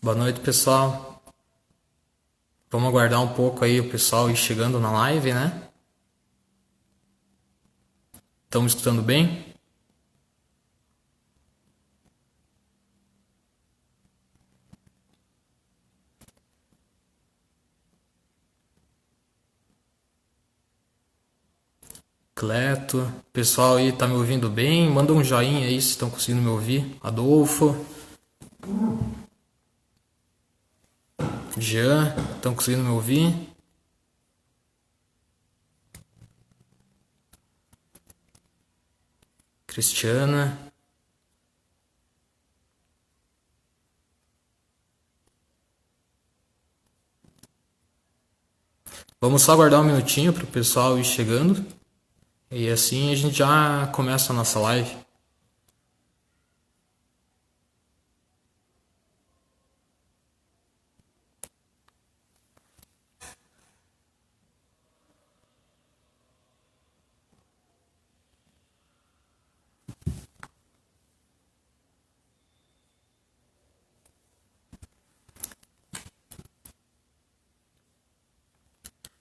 Boa noite, pessoal. Vamos aguardar um pouco aí o pessoal ir chegando na live, né? Estão me escutando bem? Cleto, pessoal aí tá me ouvindo bem? Manda um joinha aí se estão conseguindo me ouvir. Adolfo, Jean, estão conseguindo me ouvir? Cristiana. Vamos só aguardar um minutinho para o pessoal ir chegando. E assim a gente já começa a nossa live.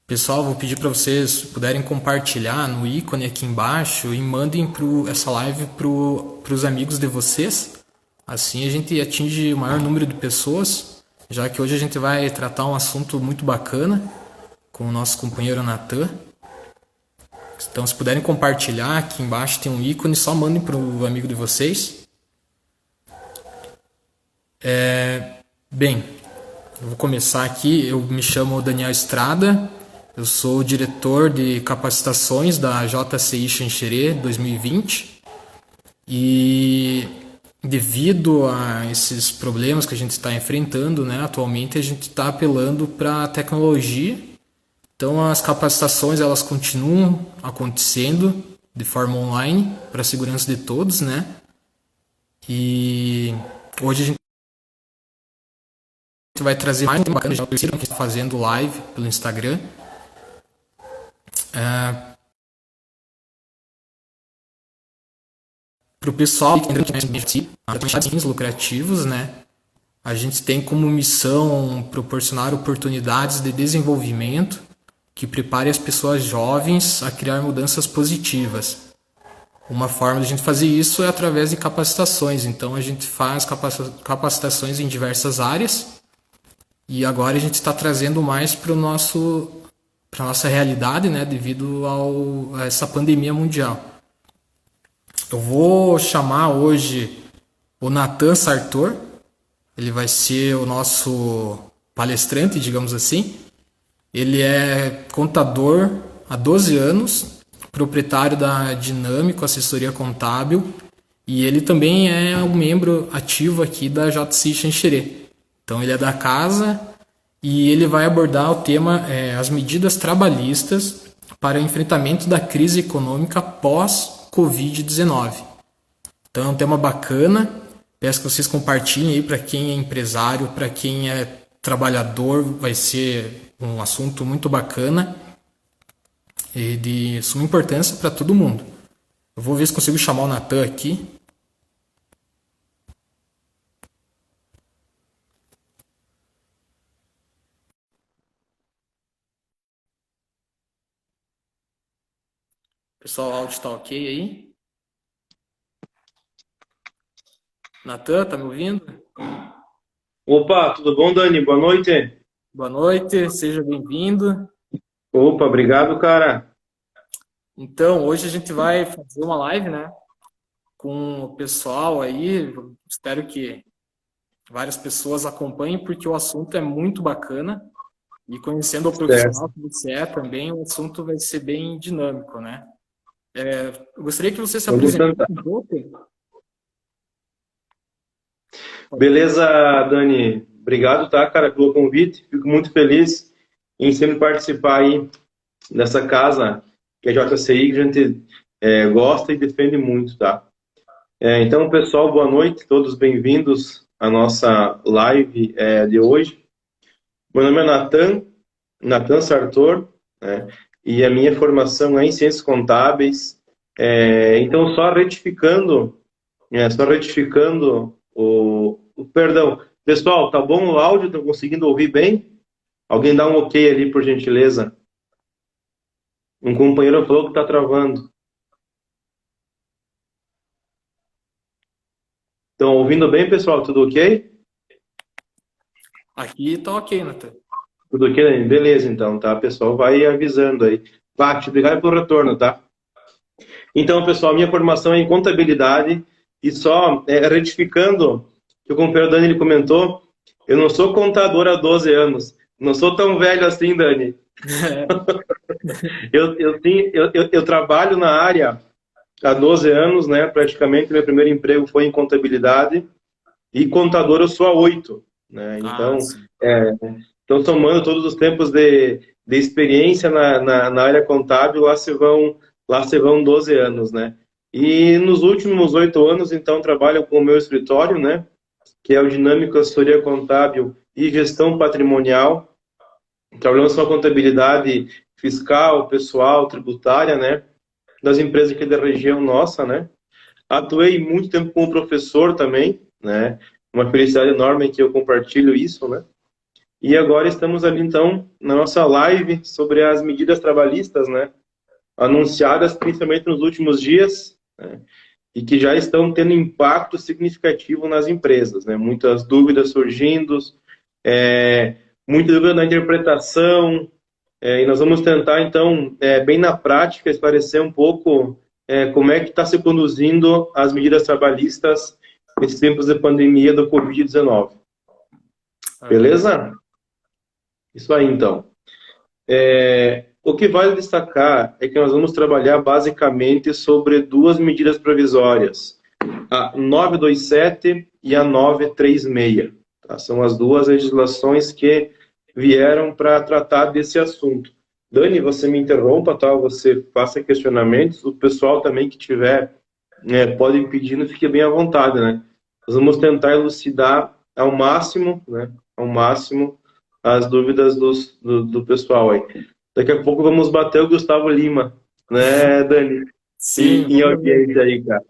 Pessoal, vou pedir para vocês puderem compartilhar no ícone aqui embaixo e mandem essa live para os amigos de vocês. Assim a gente atinge o maior número de pessoas, já que hoje a gente vai tratar um assunto muito bacana com o nosso companheiro Natan. Então, se puderem compartilhar, aqui embaixo tem um ícone, só mandem para o amigo de vocês. Bem, eu vou começar aqui. Eu me chamo Daniel Estrada. Eu sou o diretor de capacitações da JCI Xanxerê 2020 e devido a esses problemas que a gente está enfrentando, né, atualmente a gente está apelando para a tecnologia. Então as capacitações elas continuam acontecendo de forma online para a segurança de todos, né? E hoje a gente vai trazer mais um tema bacana, já perceberam que está fazendo live pelo Instagram. Para o pessoal que ainda não conhece fins lucrativos, né? A gente tem como missão proporcionar oportunidades de desenvolvimento que prepare as pessoas jovens a criar mudanças positivas. Uma forma de a gente fazer isso é através de capacitações. Então a gente faz capacitações em diversas áreas e agora a gente está trazendo mais para a nossa realidade, né, devido a essa pandemia mundial. Eu vou chamar hoje o Natan Sartor. Ele vai ser o nosso palestrante, digamos assim. Ele é contador há 12 anos, proprietário da Dinâmico Assessoria Contábil e ele também é um membro ativo aqui da JCI Xanxerê. Então ele é da casa e ele vai abordar o tema as medidas trabalhistas para o enfrentamento da crise econômica pós-Covid-19. Então é um tema bacana. Peço que vocês compartilhem aí para quem é empresário, para quem é trabalhador, vai ser um assunto muito bacana e de suma importância para todo mundo. Eu vou ver se consigo chamar o Natan aqui. Pessoal, o áudio está ok aí? Natan, tá me ouvindo? Opa, tudo bom, Dani? Boa noite. Boa noite, seja bem-vindo. Opa, obrigado, cara. Então, hoje a gente vai fazer uma live, né, com o pessoal aí. Espero que várias pessoas acompanhem, porque o assunto é muito bacana. E conhecendo o Certo. profissional que você é também, o assunto vai ser bem dinâmico, né? Eu gostaria que você se Vamos apresentasse tentar. um pouco. Beleza, Dani? Obrigado, tá, cara, pelo convite. Fico muito feliz em sempre participar aí dessa casa que é a JCI, que a gente gosta e defende muito, tá? Então, pessoal, boa noite, todos bem-vindos à nossa live de hoje. Meu nome é Natan Sartor, né? E a minha formação é em Ciências Contábeis. Então, só retificando perdão, Pessoal, tá bom o áudio? Estão conseguindo ouvir bem? Alguém dá um ok ali, por gentileza. Um companheiro falou que está travando. Estão ouvindo bem, pessoal? Tudo ok? Aqui tá ok, Nathan. Tudo ok, Dani? Beleza, então, tá? Pessoal, vai avisando aí. Vati, obrigado pelo retorno, tá? Então, pessoal, minha formação é em contabilidade e só retificando que o companheiro Dani ele comentou, eu não sou contador há 12 anos. Não sou tão velho assim, Dani. Eu trabalho na área há 12 anos, né? Praticamente, meu primeiro emprego foi em contabilidade e contador eu sou há 8, né? Sim. Então somando todos os tempos de experiência na área contábil, lá se vão 12 anos, né? E nos últimos 8 anos, então, trabalho com o meu escritório, né? Que é o Dinâmico Assessoria Contábil e Gestão Patrimonial. Trabalhamos com a contabilidade fiscal, pessoal, tributária, né? Das empresas aqui da região nossa, né? Atuei muito tempo como professor também, né? Uma felicidade enorme que eu compartilho isso, né? E agora estamos ali, então, na nossa live sobre as medidas trabalhistas, né? Anunciadas principalmente nos últimos dias, né? E que já estão tendo impacto significativo nas empresas, né? Muitas dúvidas surgindo, muita dúvida na interpretação, e nós vamos tentar, então, bem na prática, esclarecer um pouco como é que está se conduzindo as medidas trabalhistas nesses tempos de pandemia do Covid-19. Beleza? Isso aí, então. O que vale destacar é que nós vamos trabalhar basicamente sobre duas medidas provisórias, a 927 e a 936. Tá? São as duas legislações que vieram para tratar desse assunto. Dani, você me interrompa, tá? Você faça questionamentos. O pessoal também que tiver pode ir pedindo, fique bem à vontade, né? Nós vamos tentar elucidar ao máximo, né? Ao máximo as dúvidas do pessoal aí. Daqui a pouco vamos bater o Gustavo Lima, né, Dani? Sim, Em vamos ver. audiência aí, cara.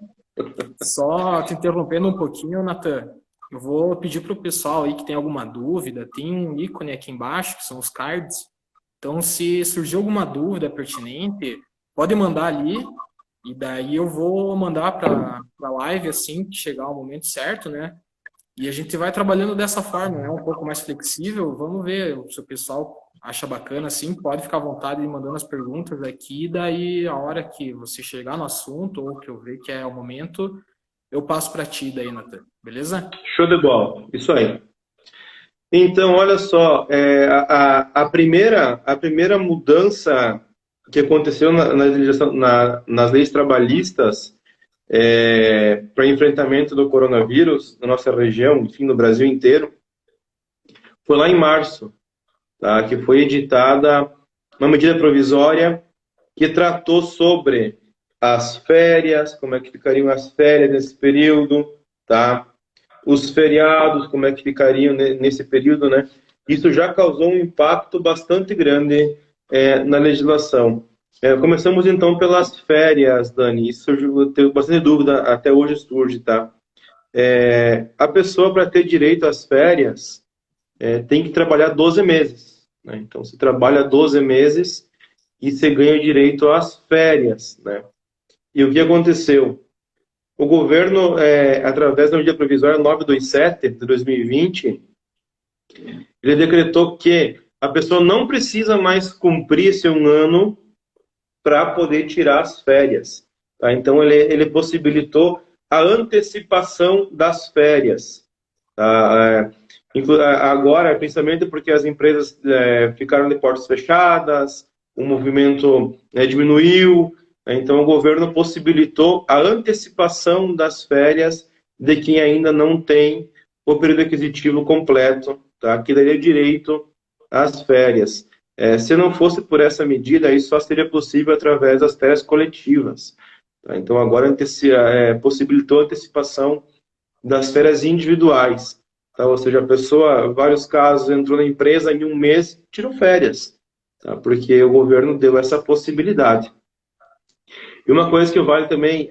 Só te interrompendo um pouquinho, Nathan, eu vou pedir para o pessoal aí que tem alguma dúvida, tem um ícone aqui embaixo, que são os cards. Então, se surgir alguma dúvida pertinente, pode mandar ali, e daí eu vou mandar para a live assim que chegar o momento certo, né? E a gente vai trabalhando dessa forma, né? Um pouco mais flexível. Vamos ver se o pessoal acha bacana assim, pode ficar à vontade de ir mandando as perguntas aqui, e daí a hora que você chegar no assunto ou que eu ver que é o momento, eu passo para ti daí, Nathan. Beleza? Show de bola. Isso aí. Então, olha só, a primeira mudança que aconteceu nas leis trabalhistas para enfrentamento do coronavírus na nossa região, enfim, no Brasil inteiro, foi lá em março, tá? Que foi editada uma medida provisória que tratou sobre as férias, como é que ficariam as férias nesse período, tá? Os feriados, como é que ficariam nesse período, né? Isso já causou um impacto bastante grande na legislação. Começamos então pelas férias, Dani. Isso surgiu, teve bastante dúvida, até hoje surge, tá? A pessoa, para ter direito às férias, tem que trabalhar 12 meses. Né? Então, você trabalha 12 meses e você ganha direito às férias, né? E o que aconteceu? O governo, através da medida provisória 927 de 2020, ele decretou que a pessoa não precisa mais cumprir seu ano para poder tirar as férias. Tá? Então, ele possibilitou a antecipação das férias. Tá? Agora, principalmente porque as empresas ficaram de portas fechadas, o movimento diminuiu, então o governo possibilitou a antecipação das férias de quem ainda não tem o período aquisitivo completo, tá? Que daria direito às férias. Se não fosse por essa medida, isso só seria possível através das férias coletivas. Tá? Então agora possibilitou a antecipação das férias individuais. Tá? Ou seja, a pessoa, em vários casos, entrou na empresa em um mês, tirou férias, tá? Porque o governo deu essa possibilidade. E uma coisa que vale também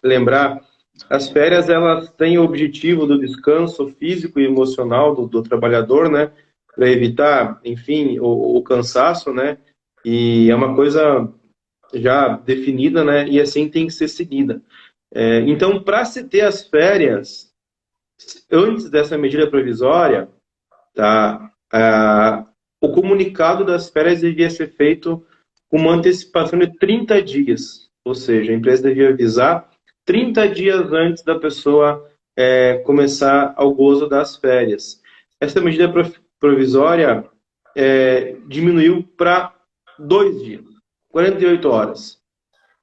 lembrar as férias, elas têm o objetivo do descanso físico e emocional do trabalhador, né? Para evitar, enfim, o cansaço, né? E é uma coisa já definida, né? E assim tem que ser seguida. Então, para se ter as férias, antes dessa medida provisória, tá? O comunicado das férias devia ser feito com uma antecipação de 30 dias, ou seja, a empresa devia avisar 30 dias antes da pessoa começar ao gozo das férias. Essa medida provisória diminuiu para 2 dias, 48 horas,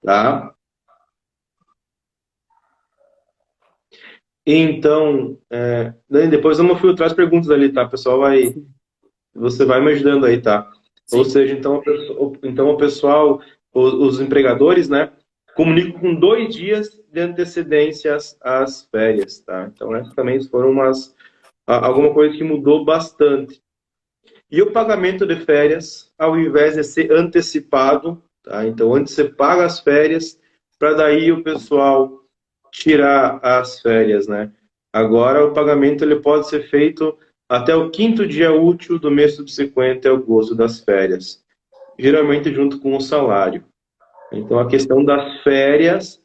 tá? Então, Dani, depois vamos filtrar as perguntas ali, tá? O pessoal você vai me ajudando aí, tá? Ou Sim. seja, então o pessoal, os empregadores, né, comunicam com 2 dias de antecedência às férias, tá? Então, essas também foram alguma coisa que mudou bastante. E o pagamento de férias, ao invés de ser antecipado, tá? Então, antes você paga as férias, para daí o pessoal tirar as férias, né? Agora, o pagamento ele pode ser feito até o quinto dia útil do mês subsequente ao gozo das férias, geralmente junto com o salário. Então, a questão das férias,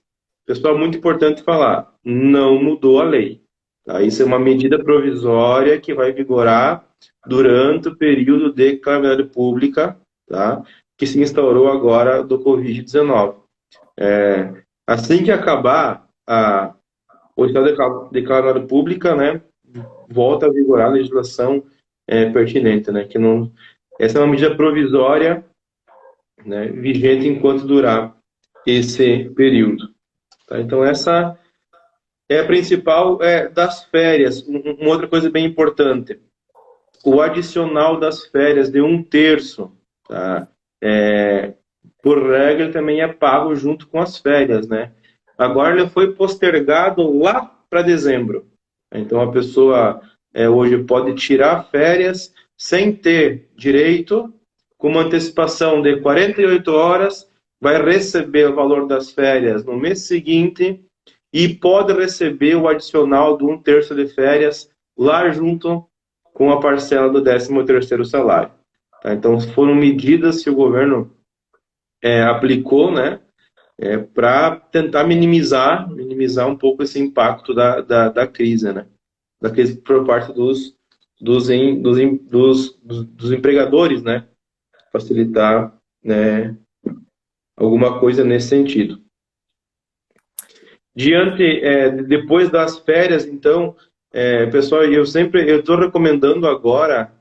pessoal, muito importante falar, não mudou a lei. Tá? Isso é uma medida provisória que vai vigorar durante o período de calamidade pública, tá? Que se instaurou agora do Covid-19. Assim que acabar o estado de calamidade pública, né, volta a vigorar a legislação pertinente, né, que não, essa é uma medida provisória, né, vigente enquanto durar esse período. Tá? Então, essa é a principal das férias. Uma outra coisa bem importante, o adicional das férias de 1/3, tá? Por regra, ele também é pago junto com as férias, né? Agora ele foi postergado lá para dezembro. Então a pessoa hoje pode tirar férias sem ter direito, com uma antecipação de 48 horas, vai receber o valor das férias no mês seguinte e pode receber o adicional do 1/3 de férias lá junto com a parcela do 13º salário. Tá? Então foram medidas que o governo aplicou, né, para tentar minimizar um pouco esse impacto da crise, né, da crise por parte dos empregadores, né, facilitar, né, alguma coisa nesse sentido. Depois das férias, então, pessoal, eu estou recomendando agora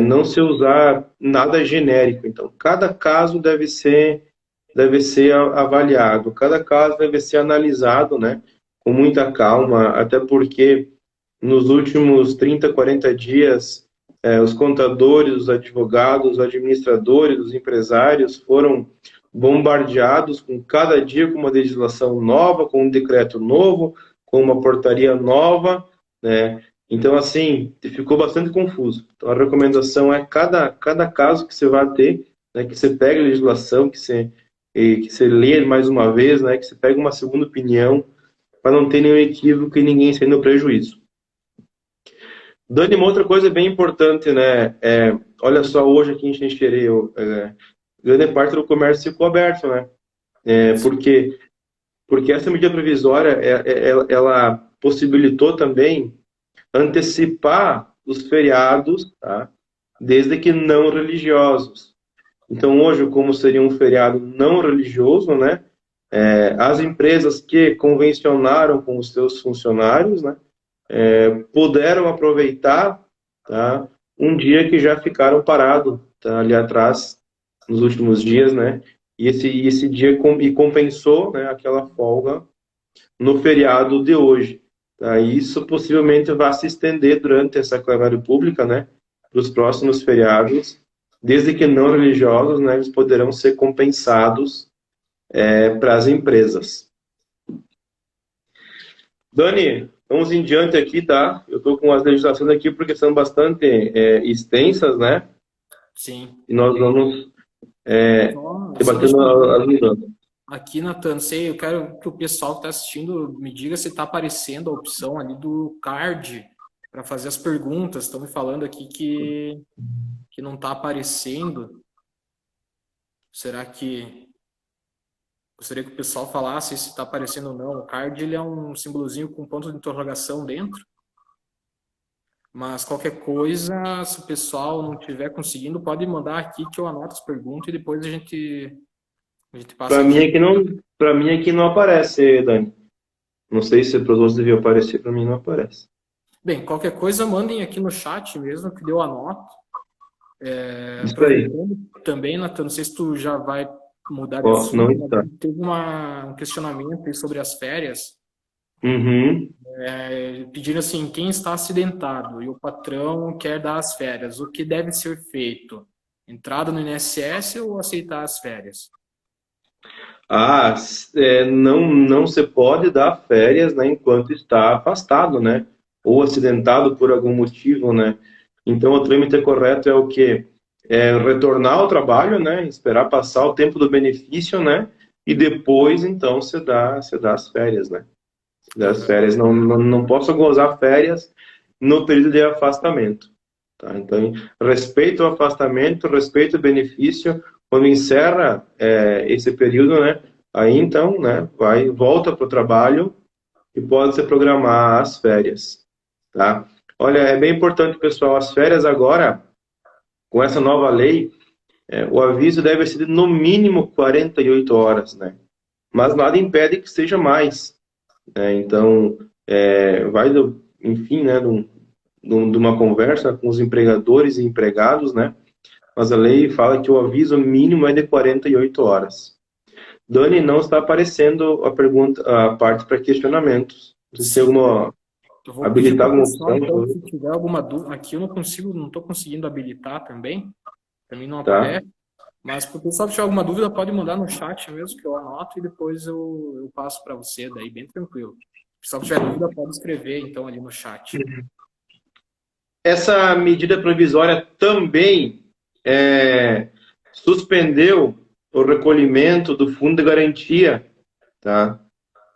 não se usar nada genérico. Então, cada caso deve ser avaliado, cada caso deve ser analisado, né, com muita calma, até porque nos últimos 30, 40 dias, os contadores, os advogados, os administradores, os empresários foram bombardeados com cada dia com uma legislação nova, com um decreto novo, com uma portaria nova, né? Então, assim, ficou bastante confuso. Então, a recomendação é cada caso que você vai ter, né, que você pegue a legislação, que você lê mais uma vez, né, que você pegue uma segunda opinião, para não ter nenhum equívoco e ninguém sair no prejuízo. Dani, uma outra coisa bem importante, né? Olha só, hoje aqui em Xanxerê, grande parte do comércio ficou aberto, né? Porque essa medida provisória, ela possibilitou também antecipar os feriados, tá? Desde que não religiosos. Então, hoje, como seria um feriado não religioso, né? As empresas que convencionaram com os seus funcionários, né? Puderam aproveitar, tá? Um dia que já ficaram parados, tá? Ali atrás, nos últimos dias, né? E esse dia compensou, né, aquela folga no feriado de hoje. Tá? E isso possivelmente vai se estender durante essa calamidade pública, né? Para os próximos feriados, desde que não religiosos, né? Eles poderão ser compensados para as empresas. Dani, vamos em diante aqui, tá? Eu estou com as legislações aqui porque são bastante extensas, né? Sim. E nós vamos Só debatendo deixa eu as mudanças. Aqui, Nathan, não sei, eu quero que o pessoal que está assistindo me diga se está aparecendo a opção ali do card para fazer as perguntas. Estão me falando aqui que não está aparecendo. Será que gostaria que o pessoal falasse se está aparecendo ou não? O card ele é um símbolozinho com ponto de interrogação dentro. Mas qualquer coisa, se o pessoal não estiver conseguindo, pode mandar aqui que eu anoto as perguntas e depois a gente passa Para mim adiante. aqui não, para mim aqui não aparece, Dani. Não sei se para os outros devia aparecer, para mim não aparece. Bem, qualquer coisa, mandem aqui no chat mesmo, que eu anoto. Isso aí. Aproveitando também, Nathan, não sei se tu já vai mudar de Ó, não assunto, mas está. teve um questionamento aí sobre as férias, Uhum. pedindo assim, quem está acidentado e o patrão quer dar as férias, o que deve ser feito? Entrada no INSS ou aceitar as férias? Não se pode dar férias, né, enquanto está afastado, né, ou acidentado por algum motivo, né. Então o trâmite correto é o quê? É retornar ao trabalho, né, esperar passar o tempo do benefício, né, e depois então se dá as férias, né. Se dá as Aham. férias, não posso gozar férias no período de afastamento. Tá? Então, respeito o afastamento, respeito o benefício. Quando encerra esse período, né, aí então, né, volta para o trabalho e pode se programar as férias. Tá? Olha, é bem importante, pessoal, as férias agora, com essa nova lei, o aviso deve ser de no mínimo 48 horas, né? Mas nada impede que seja mais, né? Então, enfim, né, de uma conversa com os empregadores e empregados, né? Mas a lei fala que o aviso mínimo é de 48 horas. Dani, não está aparecendo a pergunta, a parte para questionamentos. Você tem Sim. alguma, Eu vou pedir habilitar para o alguma pessoal, opção? então, se tiver alguma dúvida, aqui eu não consigo, não estou conseguindo habilitar também, para mim não Tá? aparece. Mas se o pessoal tiver alguma dúvida, pode mandar no chat mesmo, que eu anoto e depois eu passo para você, daí bem tranquilo. Se o pessoal tiver dúvida, pode escrever então ali no chat. Essa medida provisória também suspendeu o recolhimento do fundo de garantia, tá?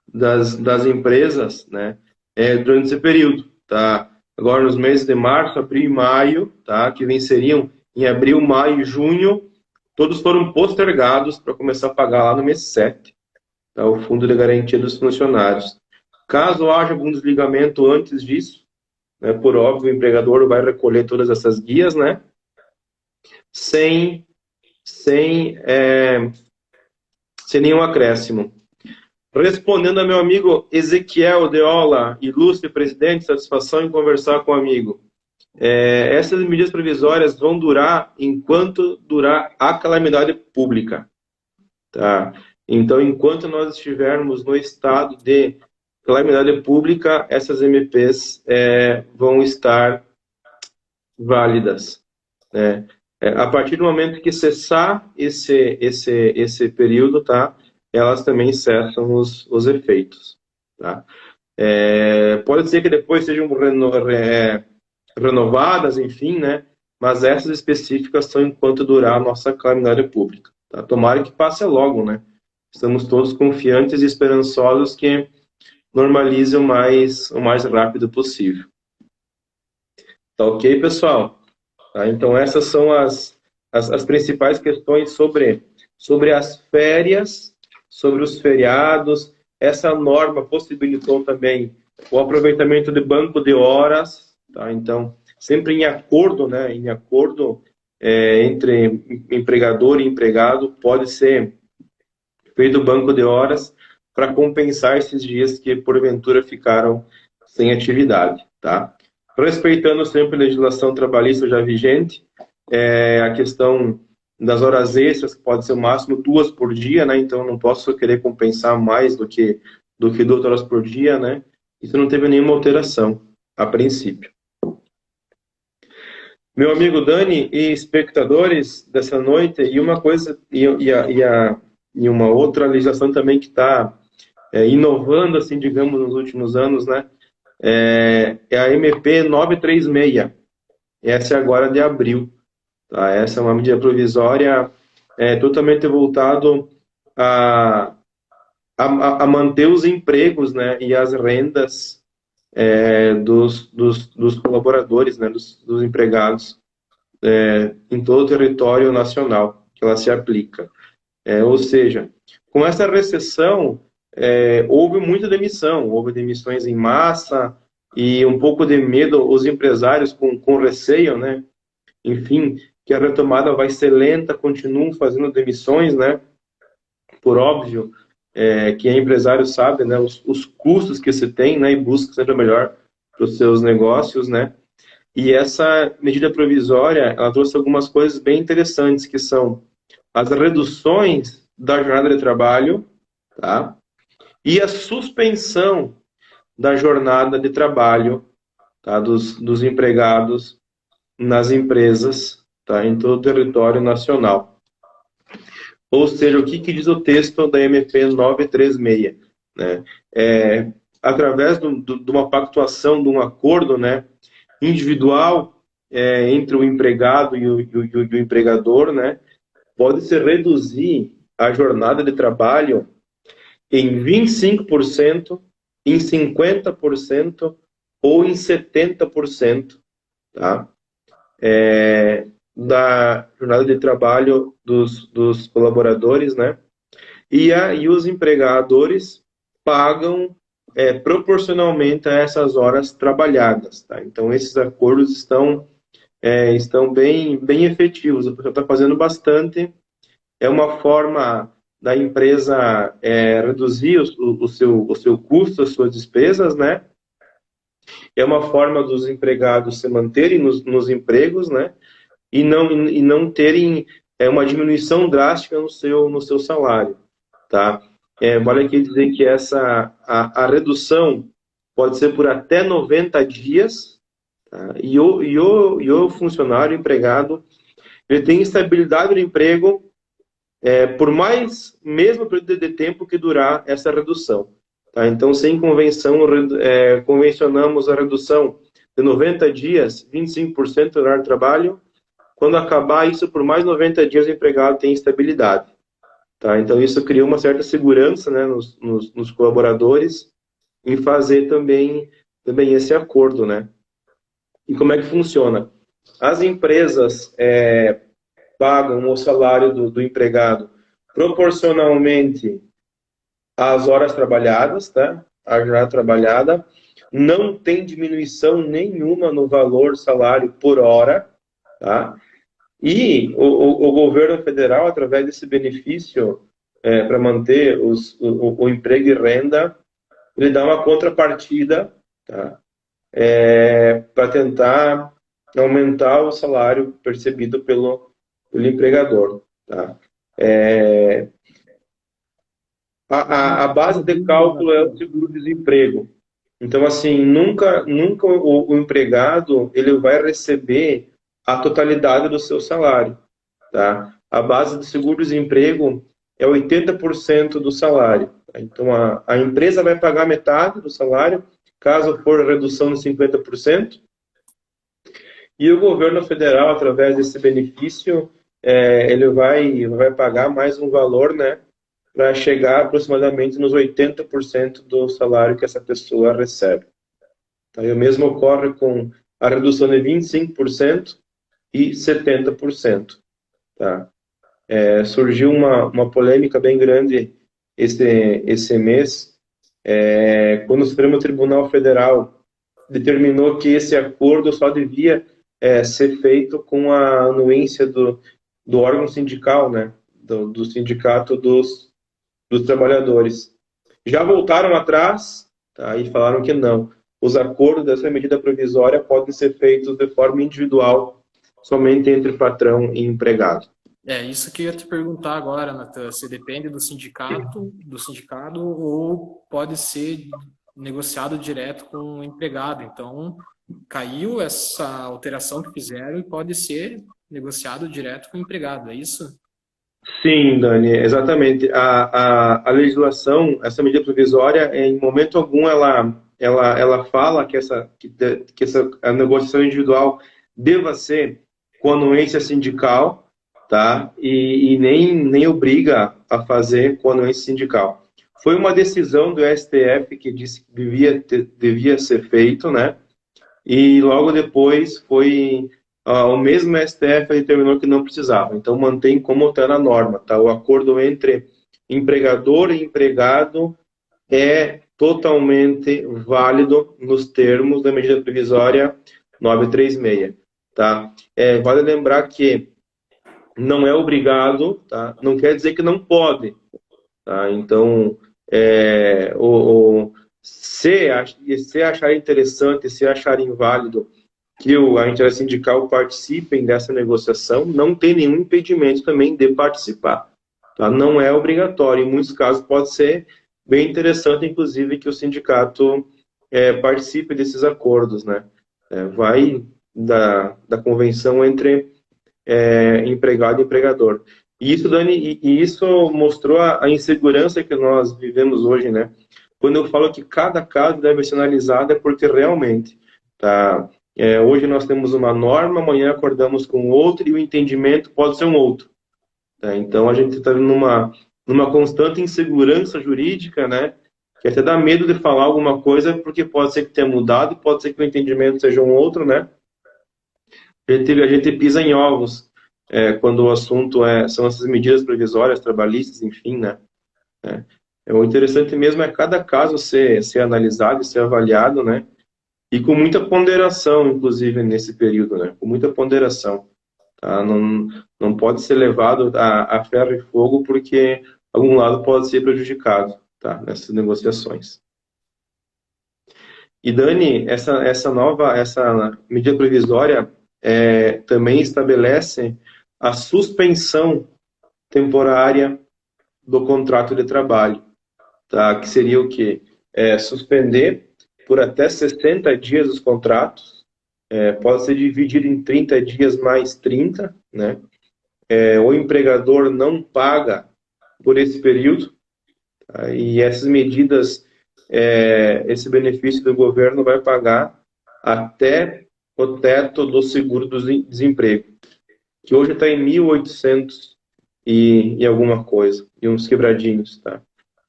Das empresas, né? Durante esse período, tá? Agora nos meses de março, abril e maio, tá? Que venceriam em abril, maio e junho, todos foram postergados para começar a pagar lá no mês 7, tá? O fundo de garantia dos funcionários. Caso haja algum desligamento antes disso, né? Por óbvio, o empregador vai recolher todas essas guias, né? Sem, sem, é, sem nenhum acréscimo. Respondendo a meu amigo Ezequiel Deola, ilustre presidente, satisfação em conversar com o amigo. Essas medidas provisórias vão durar enquanto durar a calamidade pública. Tá? Então, enquanto nós estivermos no estado de calamidade pública, essas MPs vão estar válidas. Né? A partir do momento que cessar esse período, tá? Elas também cessam os efeitos. Tá? Pode ser que depois sejam renovadas, enfim, né? Mas essas específicas são enquanto durar a nossa calamidade pública. Tá? Tomara que passe logo, né? Estamos todos confiantes e esperançosos que normalize o mais rápido possível. Tá ok, pessoal? Tá? Então, essas são as principais questões sobre as férias, sobre os feriados. Essa norma possibilitou também o aproveitamento de banco de horas. Tá? Então, sempre em acordo, né? Em acordo entre empregador e empregado, pode ser feito o banco de horas para compensar esses dias que, porventura, ficaram sem atividade. Tá? Respeitando sempre a legislação trabalhista já vigente, a questão das horas extras, que pode ser o máximo 2 por dia, né? Então não posso querer compensar mais do que 2 horas por dia, né? Isso não teve nenhuma alteração, a princípio. Meu amigo Dani e espectadores dessa noite, e uma coisa, e uma outra legislação também que está inovando, assim, digamos, nos últimos anos, né? É a MP 936. Essa é agora de abril. Tá? Essa é uma medida provisória totalmente voltado a manter os empregos, né, e as rendas dos colaboradores, né, dos empregados em todo o território nacional que ela se aplica. Ou seja, com essa recessão, houve muita demissão, houve demissões em massa e um pouco de medo, os empresários com receio, né? Enfim, que a retomada vai ser lenta, continuam fazendo demissões, né? Por óbvio, que é empresário sabe, né? Os custos que se tem, né? E busca sempre o melhor para os seus negócios, né? E essa medida provisória, ela trouxe algumas coisas bem interessantes, que são as reduções da jornada de trabalho, tá? E a suspensão da jornada de trabalho, tá? Dos empregados nas empresas, tá? Em todo o território nacional. Ou seja, o que diz o texto da MP 936, né? Através de uma pactuação, de um acordo, né, individual entre o empregado e o empregador, né, pode-se reduzir a jornada de trabalho em 25%, em 50% ou em 70%, tá? Da jornada de trabalho dos colaboradores, né? E os empregadores pagam proporcionalmente a essas horas trabalhadas, tá? Então, esses acordos estão bem efetivos. O pessoal está fazendo bastante. É uma forma da empresa reduzir o seu custo, as suas despesas, né? É uma forma dos empregados se manterem nos empregos, né? E não terem uma diminuição drástica no seu salário, tá? Vale aqui dizer que a redução pode ser por até 90 dias, tá? E o funcionário, o empregado, ele tem estabilidade no emprego por mais, mesmo período de tempo que durar essa redução. Tá? Então, sem convencionamos a redução de 90 dias, 25% do horário de trabalho. Quando acabar isso, por mais 90 dias, o empregado tem estabilidade. Tá? Então, isso cria uma certa segurança, né, nos colaboradores em fazer também esse acordo, né? E como é que funciona? As empresas pagam o salário do empregado proporcionalmente às horas trabalhadas, tá? A jornada trabalhada. Não tem diminuição nenhuma no valor salário por hora, tá? E o governo federal, através desse benefício para manter o emprego e renda, ele dá uma contrapartida, tá? Para tentar aumentar o salário percebido pelo empregador, tá? A base de cálculo é o seguro-desemprego. Então, assim, nunca o empregado ele vai receber a totalidade do seu salário, tá? A base do seguro-desemprego é 80% do salário. Tá? Então, a empresa vai pagar metade do salário, caso for redução de 50%, e o governo federal, através desse benefício, ele vai pagar mais um valor, né, para chegar aproximadamente nos 80% do salário que essa pessoa recebe. Tá? E o mesmo ocorre com a redução de 25% e 70%. Tá? Surgiu uma polêmica bem grande esse mês, quando o Supremo Tribunal Federal determinou que esse acordo só devia ser feito com a anuência do órgão sindical, né? do sindicato dos trabalhadores. Já voltaram atrás, tá? E falaram que não. Os acordos dessa medida provisória podem ser feitos de forma individual, somente entre patrão e empregado. Isso que eu ia te perguntar agora, Natan, se depende do sindicato ou pode ser negociado direto com o empregado. Então, caiu essa alteração que fizeram e pode ser negociado direto com o empregado, é isso? Sim, Dani, exatamente. A legislação, essa medida provisória, em momento algum ela fala que a negociação individual deva ser com anuência sindical, tá? E nem obriga a fazer com anuência sindical. Foi uma decisão do STF que disse que devia ser feito, né? E logo depois foi o mesmo STF que determinou que não precisava. Então mantém como está na norma, tá? O acordo entre empregador e empregado é totalmente válido nos termos da medida provisória 936, tá? Vale lembrar que não é obrigado, tá? Não quer dizer que não pode, tá? Então, se achar interessante, se achar inválido que a entidade sindical participem dessa negociação, não tem nenhum impedimento também de participar, tá? Não é obrigatório, em muitos casos pode ser bem interessante, inclusive, que o sindicato participe desses acordos, né? Vai da convenção entre empregado e empregador. E isso, Dani, e isso mostrou a insegurança que nós vivemos hoje, né? Quando eu falo que cada caso deve ser analisado, é porque realmente, tá? Hoje nós temos uma norma, amanhã acordamos com outra e o entendimento pode ser um outro. Tá? Então a gente está numa constante insegurança jurídica, né? Que até dá medo de falar alguma coisa, porque pode ser que tenha mudado, pode ser que o entendimento seja um outro, né? A gente pisa em ovos quando o assunto são essas medidas provisórias, trabalhistas, enfim, né? O interessante mesmo é cada caso ser analisado, ser avaliado, né? E com muita ponderação, inclusive, nesse período, né? Com muita ponderação. Tá? Não pode ser levado a ferro e fogo, porque algum lado pode ser prejudicado, tá? Nessas negociações. E, Dani, essa medida provisória também estabelece a suspensão temporária do contrato de trabalho, tá? Que seria o quê? Suspender por até 60 dias os contratos, pode ser dividido em 30 dias mais 30, né? O empregador não paga por esse período, tá? E essas medidas, esse benefício do governo vai pagar até o teto do seguro do desemprego, que hoje está em 1.800 e alguma coisa, e uns quebradinhos, tá?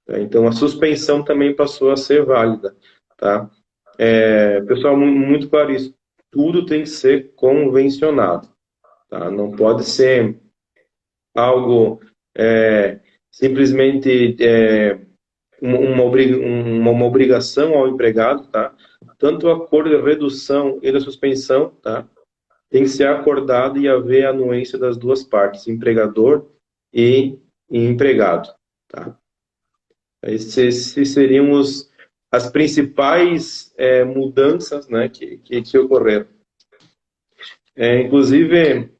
Então, a suspensão também passou a ser válida, tá? Pessoal, muito claro isso, tudo tem que ser convencionado, tá? Não pode ser algo simplesmente uma obrigação ao empregado, tá? Tanto o acordo de redução e da suspensão, tá? Tem que ser acordado e haver anuência das duas partes, empregador e empregado, tá? Esses seriam as principais mudanças, né, que ocorreram. Inclusive,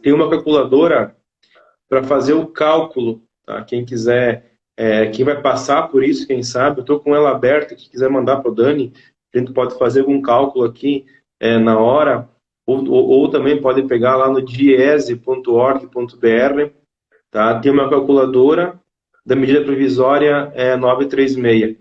tem uma calculadora para fazer o cálculo, tá? Quem quiser, quem vai passar por isso, quem sabe, eu estou com ela aberta, quem quiser mandar para o Dani, a gente pode fazer algum cálculo aqui na hora, ou também pode pegar lá no diese.org.br, tá? Tem uma calculadora da medida provisória 936.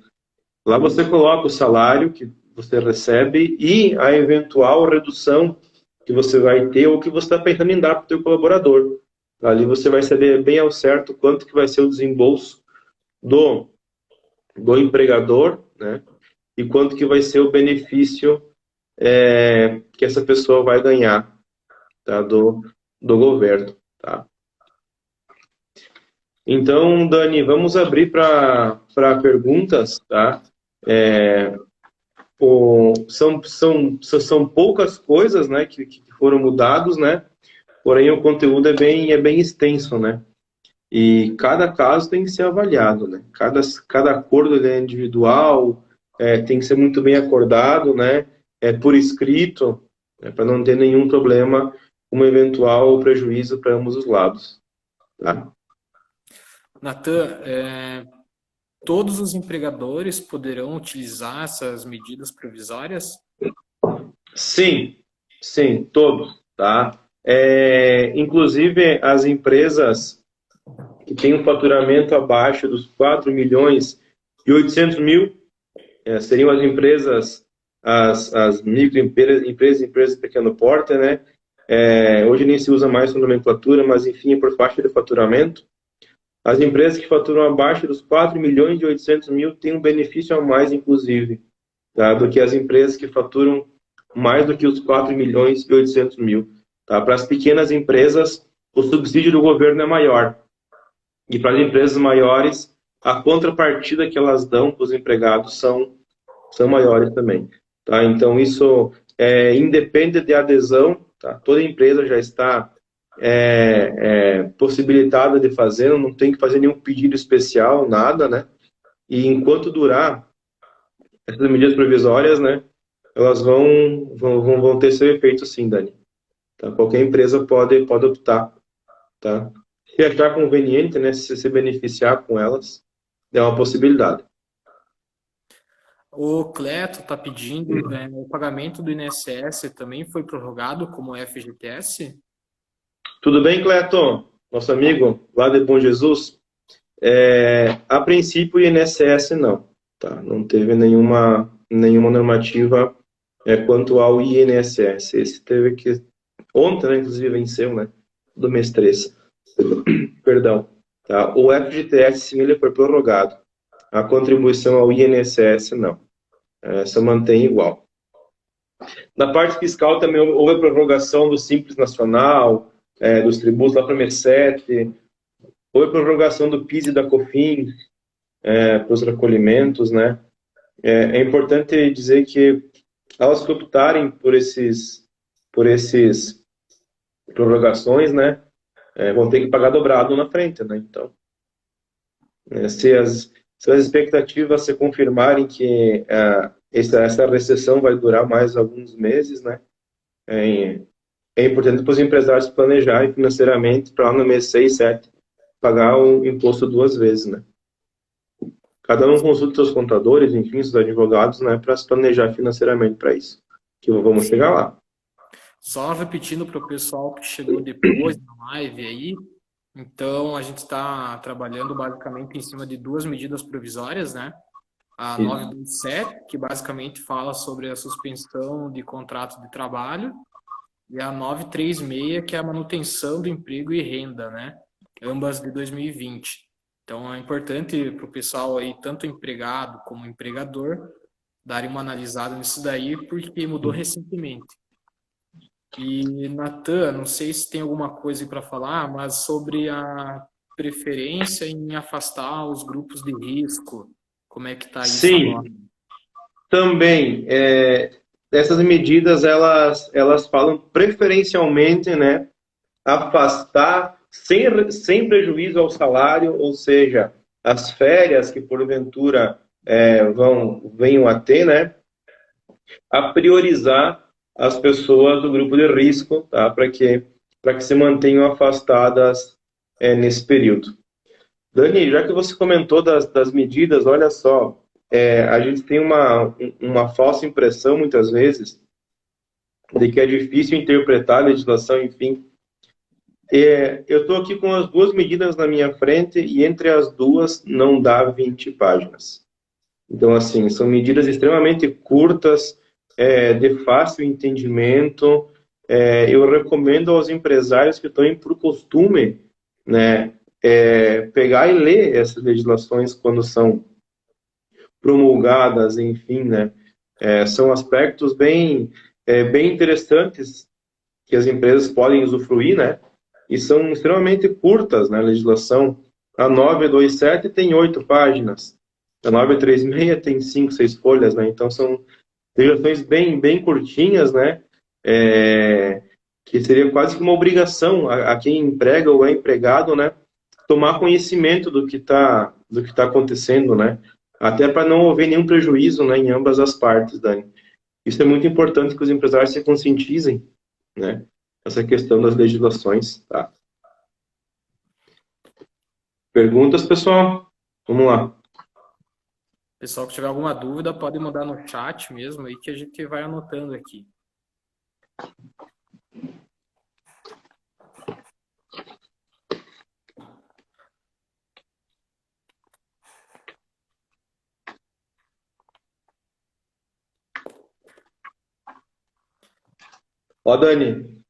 Lá você coloca o salário que você recebe e a eventual redução que você vai ter ou que você está pensando em dar para o seu colaborador. Ali você vai saber bem ao certo quanto que vai ser o desembolso do empregador, né? E quanto que vai ser o benefício que essa pessoa vai ganhar, tá? do governo, tá? Então, Dani, vamos abrir para perguntas, tá? São poucas coisas, né, que foram mudados, né? Porém, o conteúdo é bem extenso, né? E cada caso tem que ser avaliado, né? Cada acordo é individual, tem que ser muito bem acordado, né? Por escrito, né, para não ter nenhum problema, um eventual prejuízo para ambos os lados, tá? Natan, todos os empregadores poderão utilizar essas medidas provisórias? Sim, todos, tá? Inclusive, as empresas que têm um faturamento abaixo dos 4 milhões e 800 mil seriam as empresas, as microempresas, empresas de pequeno porte, né? Hoje nem se usa mais essa nomenclatura, mas enfim, é por faixa de faturamento. As empresas que faturam abaixo dos 4 milhões e 800 mil têm um benefício a mais, inclusive, tá? Do que as empresas que faturam mais do que os 4 milhões e 800 mil. Tá? Para as pequenas empresas, o subsídio do governo é maior. E para as empresas maiores, a contrapartida que elas dão para os empregados são maiores também. Tá? Então, isso independe de adesão. Tá? Toda empresa já está possibilitada de fazer, não tem que fazer nenhum pedido especial, nada, né? E enquanto durar essas medidas provisórias, né, elas vão ter seu efeito sim, Dani. Tá? Qualquer empresa pode optar, tá? Se achar conveniente, né, se beneficiar com elas, é uma possibilidade. O Cleto está pedindo, o pagamento do INSS também foi prorrogado como FGTS? Tudo bem, Cleton? Nosso amigo lá de Bom Jesus? A princípio, o INSS não. Tá? Não teve nenhuma normativa quanto ao INSS. Esse teve que... Ontem, né, inclusive, venceu, né? Do mês 3. Perdão. Tá? O FGTS, sim, ele foi prorrogado. A contribuição ao INSS, não. Essa mantém igual. Na parte fiscal também houve a prorrogação do Simples Nacional, dos tributos lá para o mês 7, houve a prorrogação do PIS e da COFINS para os recolhimentos, né? É importante dizer que elas que optarem por esses prorrogações, né, vão ter que pagar dobrado na frente, né? Então, se as expectativas se confirmarem que essa recessão vai durar mais alguns meses, né? É importante para os empresários planejarem financeiramente para lá no mês 6, 7 pagar o imposto 2 vezes, né? Cada um consulta seus contadores, enfim, seus advogados, né, para se planejar financeiramente para isso. Que vamos chegar lá. Só repetindo para o pessoal que chegou depois da live aí, então a gente está trabalhando basicamente em cima de duas medidas provisórias, né? A 927, que basicamente fala sobre a suspensão de contrato de trabalho, e a 936, que é a manutenção do emprego e renda, né? Ambas de 2020. Então é importante para o pessoal aí, tanto empregado como empregador, darem uma analisada nisso daí, porque mudou recentemente. E, Natan, não sei se tem alguma coisa para falar, mas sobre a preferência em afastar os grupos de risco, como é que está isso agora? Sim, também, essas medidas, elas falam preferencialmente, né, afastar sem prejuízo ao salário, ou seja, as férias que porventura venham a ter, né, a priorizar as pessoas do grupo de risco, tá, para que se mantenham afastadas nesse período. Dani, já que você comentou das medidas, olha só, a gente tem uma falsa impressão, muitas vezes, de que é difícil interpretar a legislação, enfim. Eu estou aqui com as duas medidas na minha frente e entre as duas não dá 20 páginas. Então, assim, são medidas extremamente curtas, de fácil entendimento. Eu recomendo aos empresários que estão por costume, né, pegar e ler essas legislações quando são promulgadas, enfim, né? São aspectos bem interessantes que as empresas podem usufruir, né? E são extremamente curtas, né? A legislação. A 927 tem 8 páginas. A 936 tem 5, 6 folhas, né? Então são legislações bem curtinhas, né? Que seria quase que uma obrigação a quem emprega ou é empregado, né? Tomar conhecimento do que está acontecendo, né? Até para não haver nenhum prejuízo, né, em ambas as partes, Dani. Isso é muito importante que os empresários se conscientizem, né? Essa questão das legislações, tá? Perguntas, pessoal? Vamos lá. Pessoal que tiver alguma dúvida, pode mandar no chat mesmo aí que a gente vai anotando aqui. Ó, Dani,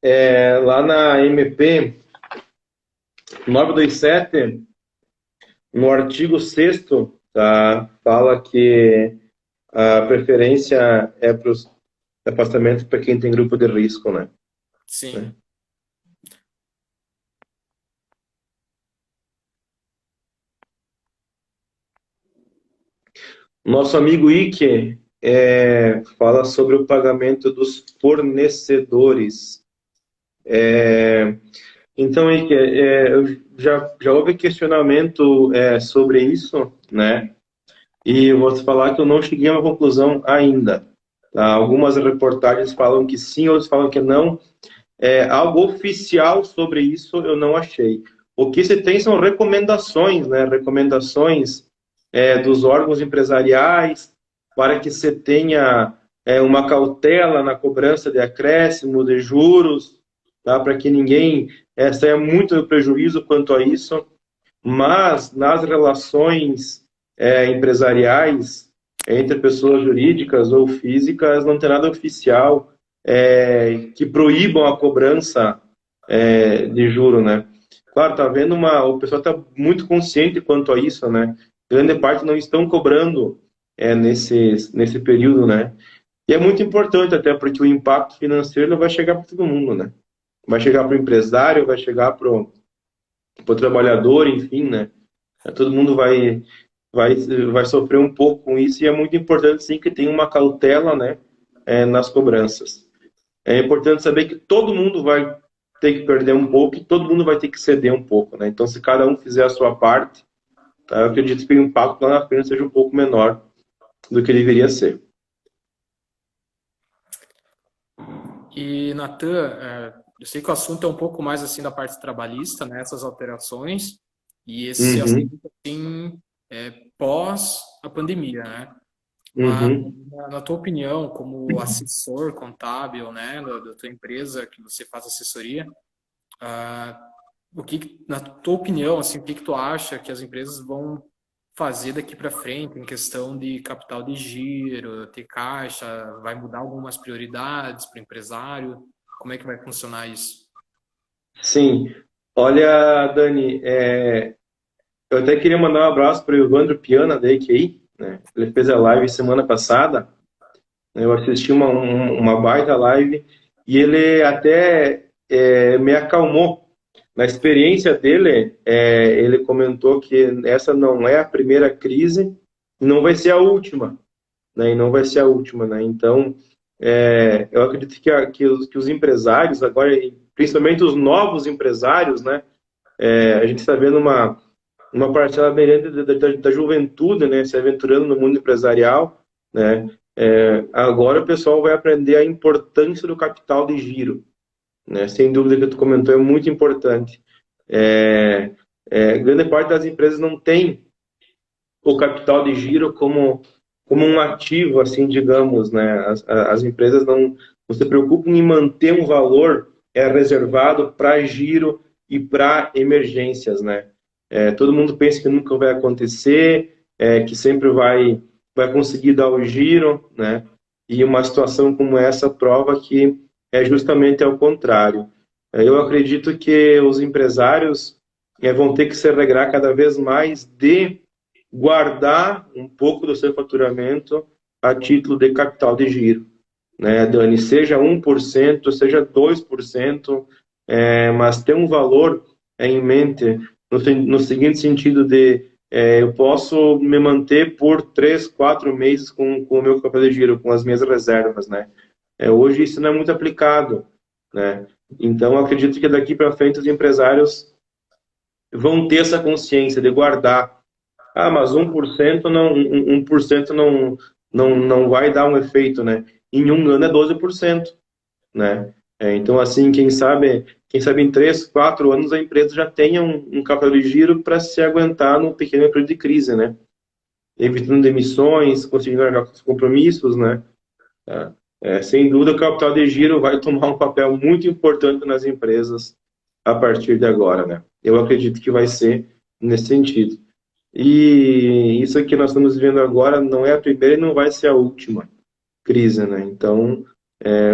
lá na MP 927, no artigo 6º, tá, fala que a preferência é para os afastamentos para quem tem grupo de risco, né? Sim. Nosso amigo Ike fala sobre o pagamento dos fornecedores. Então, Ike, já houve questionamento sobre isso, né? E eu vou te falar que eu não cheguei a uma conclusão ainda. Tá? Algumas reportagens falam que sim, outras falam que não. Algo oficial sobre isso eu não achei. O que se tem são recomendações, né? Recomendações dos órgãos empresariais para que se tenha uma cautela na cobrança de acréscimo, de juros, tá? Para que ninguém saia muito no prejuízo quanto a isso. Mas nas relações empresariais entre pessoas jurídicas ou físicas não tem nada oficial que proíbam a cobrança de juro, né? Claro, tá vendo o pessoal está muito consciente quanto a isso, né? Grande parte não estão cobrando nesse período, né? E é muito importante até porque o impacto financeiro não vai chegar para todo mundo, né? Vai chegar para o empresário, vai chegar para o trabalhador, enfim, né? Todo mundo vai sofrer um pouco com isso e é muito importante sim que tenha uma cautela, né, nas cobranças. É importante saber que todo mundo vai ter que perder um pouco e todo mundo vai ter que ceder um pouco, né? Então, se cada um fizer a sua parte, tá, eu acredito que o impacto lá na frente seja um pouco menor do que deveria ser. E, Natan, eu sei que o assunto é um pouco mais assim da parte trabalhista, né, essas alterações, e esse Uhum, assunto assim, pós a pandemia, né? Mas, uhum. na tua opinião, como assessor contábil, né, da tua empresa que você faz assessoria, ah, na tua opinião, assim, o que que tu acha que as empresas vão fazer daqui para frente em questão de capital de giro, ter caixa, vai mudar algumas prioridades para o empresário? Como é que vai funcionar isso? Sim. Olha, Dani, eu até queria mandar um abraço para o Evandro Piana, da EQI, né? Ele fez a live semana passada. Eu assisti uma baita live e ele até me acalmou. Na experiência dele, ele comentou que essa não é a primeira crise, não vai ser a última, né? E não vai ser a última, né? Então, eu acredito que os empresários agora, e principalmente os novos empresários, né? A gente está vendo uma parcela bem grande da juventude, né? Se aventurando no mundo empresarial, né? Agora o pessoal vai aprender a importância do capital de giro, né? Sem dúvida que tu comentou é muito importante. Grande parte das empresas não tem o capital de giro como um ativo, assim, digamos, né? As empresas não se preocupam em manter um valor reservado para giro e para emergências, né? Todo mundo pensa que nunca vai acontecer, que sempre vai conseguir dar o giro, né? E uma situação como essa prova que é justamente ao contrário. Eu acredito que os empresários vão ter que se regrar cada vez mais de guardar um pouco do seu faturamento a título de capital de giro, né, Dani? Seja 1%, seja 2%, mas ter um valor em mente no seguinte sentido de eu posso me manter por 3, 4 meses com o meu capital de giro, com as minhas reservas, né? Hoje isso não é muito aplicado, né? Então, eu acredito que daqui para frente os empresários vão ter essa consciência de guardar. Ah, mas 1% não, 1% não vai dar um efeito, né? Em um ano é 12%, né? Então, assim, quem sabe em 3, 4 anos a empresa já tenha um capital de giro para se aguentar no pequeno período de crise, né? Evitando demissões, conseguindo arcar com os compromissos, né? Sem dúvida, o capital de giro vai tomar um papel muito importante nas empresas a partir de agora, né? Eu acredito que vai ser nesse sentido. E isso que nós estamos vivendo agora não é a primeira e não vai ser a última crise, né? Então,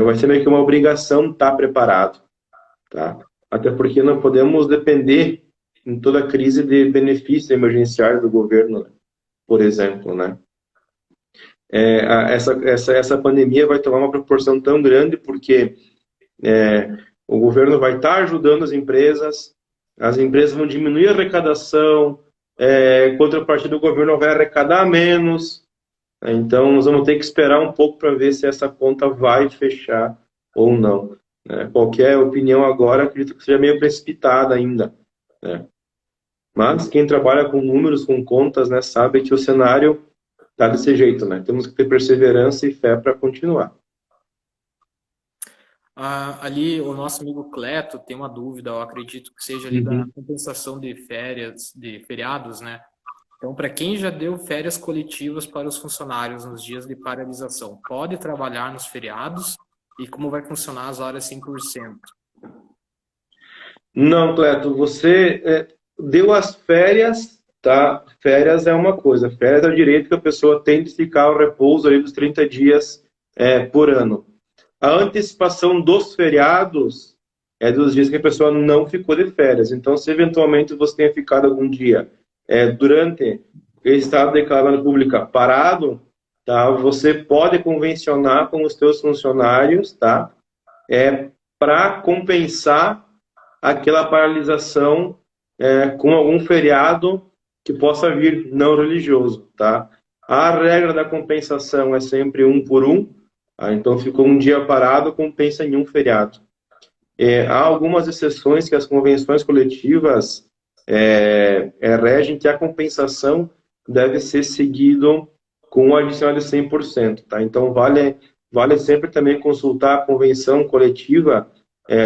vai ser meio que uma obrigação estar preparado, tá? Até porque não podemos depender em toda crise de benefícios emergenciais do governo, né? Por exemplo, né? Essa pandemia vai tomar uma proporção tão grande porque o governo vai estar ajudando as empresas vão diminuir a arrecadação, contrapartida do governo vai arrecadar menos, né? Então nós vamos ter que esperar um pouco para ver se essa conta vai fechar ou não, né? Qualquer opinião agora, acredito que seja meio precipitada ainda, né? Mas quem trabalha com números, com contas, né, sabe que o cenário tá desse jeito, né? Temos que ter perseverança e fé para continuar. Ali, o nosso amigo Cleto tem uma dúvida, eu acredito que seja ali da Uhum. compensação de férias, de feriados, né? Então, para quem já deu férias coletivas para os funcionários nos dias de paralisação, pode trabalhar nos feriados? E como vai funcionar as horas 100%? Não, Cleto, você deu as férias, tá? Férias é uma coisa, férias é o direito que a pessoa tem de ficar ao repouso ali dos 30 dias por ano. A antecipação dos feriados é dos dias que a pessoa não ficou de férias. Então, se eventualmente você tenha ficado algum dia durante esse estado de calamidade pública parado, tá? Você pode convencionar com os seus funcionários, tá? Para compensar aquela paralisação com algum feriado que possa vir não religioso, tá? A regra da compensação é sempre um por um, tá? Então ficou um dia parado, compensa em um feriado. Há algumas exceções que as convenções coletivas regem que a compensação deve ser seguido com um adicional de 100%, tá? Então vale sempre também consultar a convenção coletiva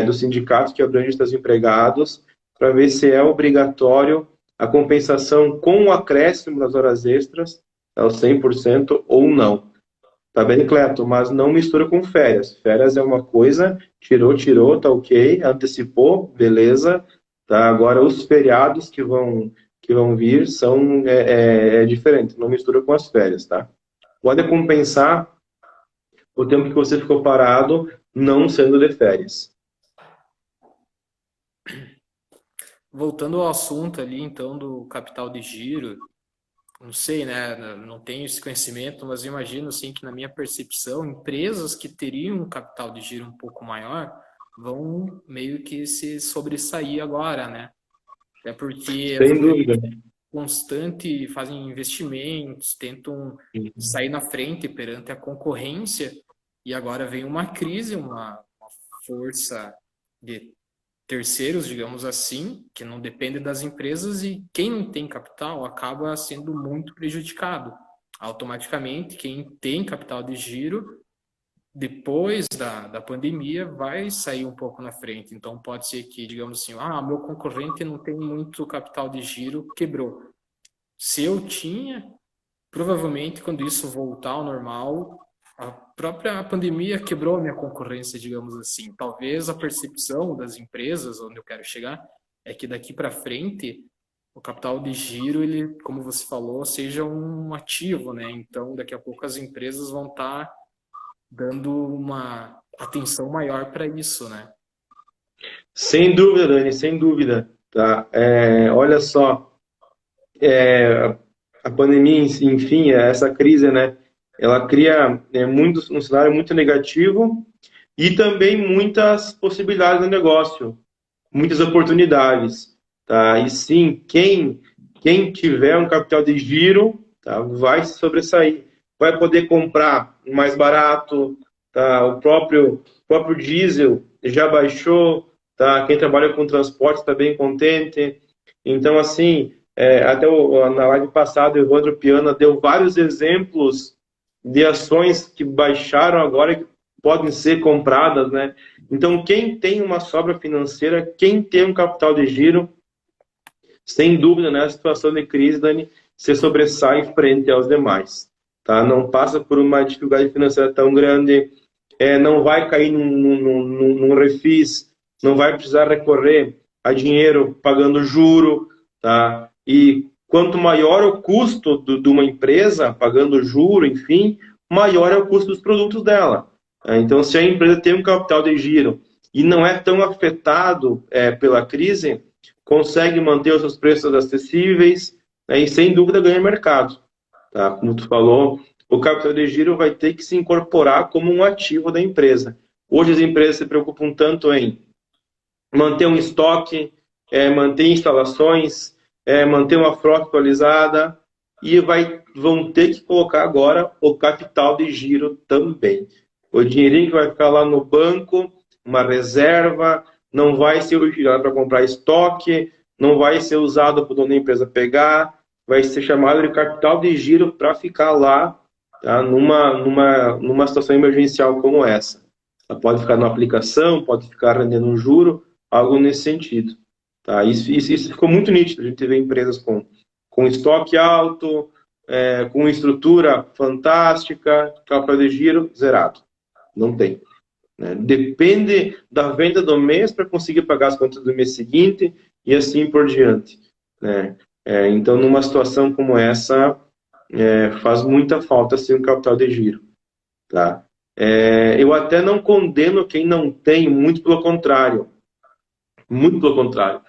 do sindicato que abrange os empregados, para ver se é obrigatório a compensação com o acréscimo das horas extras, os 100% ou não. Tá bem, Cleto? Mas não mistura com férias. Férias é uma coisa, tirou, tá ok, antecipou, beleza. Tá? Agora, os feriados que vão vir são diferente, não mistura com as férias, tá? Pode compensar o tempo que você ficou parado, não sendo de férias. Voltando ao assunto ali, então, do capital de giro, não sei, né? Não tenho esse conhecimento, mas imagino assim que na minha percepção, empresas que teriam um capital de giro um pouco maior vão meio que se sobressair agora, né? Até porque elas Sem dúvida. constante fazem investimentos, tentam sair na frente perante a concorrência e agora vem uma crise, uma força de terceiros, digamos assim, que não depende das empresas e quem não tem capital acaba sendo muito prejudicado. Automaticamente, quem tem capital de giro, depois da pandemia, vai sair um pouco na frente. Então, pode ser que, digamos assim, meu concorrente não tem muito capital de giro, quebrou. Se eu tinha, provavelmente, quando isso voltar ao normal, a própria pandemia quebrou a minha concorrência, digamos assim. Talvez a percepção das empresas, onde eu quero chegar, é que daqui para frente o capital de giro, ele, como você falou, seja um ativo, né? Então, daqui a pouco as empresas vão estar dando uma atenção maior para isso, né? Sem dúvida, Dani, sem dúvida. Tá? Olha só, a pandemia, enfim, essa crise, né? Ela cria um cenário muito negativo e também muitas possibilidades no negócio, muitas oportunidades, tá? E sim, quem tiver um capital de giro, tá, vai se sobressair, vai poder comprar mais barato, tá? O próprio diesel já baixou, tá? Quem trabalha com transporte está bem contente. Então, assim, na live passada, o Evandro Piana deu vários exemplos de ações que baixaram agora e que podem ser compradas, né? Então, quem tem uma sobra financeira, quem tem um capital de giro, sem dúvida, nessa situação de crise, Dani, se sobressai frente aos demais, tá? Não passa por uma dificuldade financeira tão grande, não vai cair num refis, não vai precisar recorrer a dinheiro pagando juro, tá? E quanto maior o custo de uma empresa, pagando juro, enfim, maior é o custo dos produtos dela. Então, se a empresa tem um capital de giro e não é tão afetado pela crise, consegue manter os seus preços acessíveis, né, e sem dúvida ganha mercado. Tá? Como tu falou, o capital de giro vai ter que se incorporar como um ativo da empresa. Hoje as empresas se preocupam tanto em manter um estoque, manter instalações, manter uma frota atualizada, e vão ter que colocar agora o capital de giro também. O dinheirinho que vai ficar lá no banco, uma reserva, não vai ser utilizado para comprar estoque, não vai ser usado para o dono da empresa pegar, vai ser chamado de capital de giro para ficar lá, tá, numa situação emergencial como essa. Ela pode ficar numa aplicação, pode ficar rendendo um juro, algo nesse sentido. Tá? Isso ficou muito nítido. A gente vê empresas com estoque alto, com estrutura fantástica, capital de giro zerado. Não tem. Né? Depende da venda do mês para conseguir pagar as contas do mês seguinte e assim por diante. Né? Então, numa situação como essa, faz muita falta assim, um capital de giro. Tá? Eu até não condeno quem não tem, muito pelo contrário. Muito pelo contrário.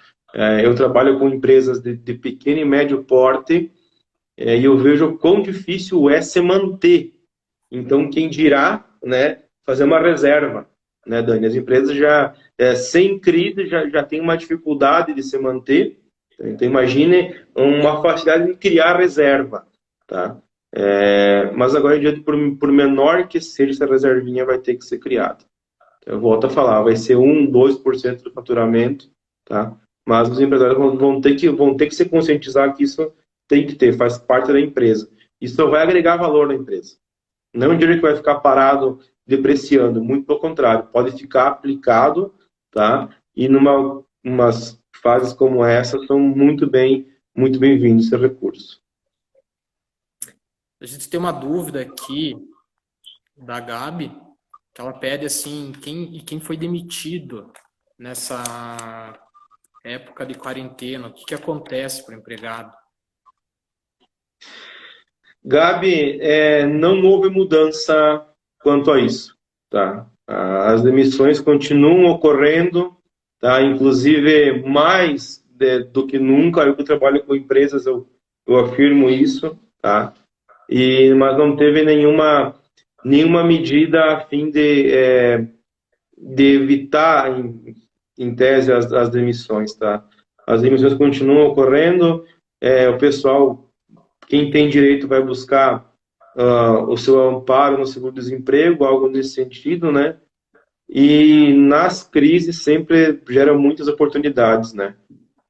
Eu trabalho com empresas de pequeno e médio porte, e eu vejo o quão difícil é se manter. Então, quem dirá, né, fazer uma reserva, né, Dani? As empresas já, sem crise, já tem uma dificuldade de se manter. Então, imagine uma facilidade de criar reserva. Tá? Mas agora, por menor que seja essa reservinha, vai ter que ser criada. Eu volto a falar, vai ser 1, 2% do faturamento, tá? Mas os empresários vão ter que se conscientizar que isso tem que ter, faz parte da empresa. Isso vai agregar valor na empresa. Não é um dinheiro que vai ficar parado, depreciando, muito pelo contrário, pode ficar aplicado, tá? E umas fases como essa são muito bem-vindos esse recurso. A gente tem uma dúvida aqui da Gabi, que ela pede assim, quem foi demitido nessa época de quarentena, o que acontece para o empregado? Gabi, não houve mudança quanto a isso. Tá? As demissões continuam ocorrendo, tá? Inclusive mais do que nunca. Eu que trabalho com empresas, eu afirmo isso, tá? Mas não teve nenhuma medida a fim de evitar, em tese, as demissões. Tá? As demissões continuam ocorrendo, o pessoal, quem tem direito, vai buscar o seu amparo no seguro-desemprego, algo nesse sentido, né? E nas crises sempre geram muitas oportunidades, né?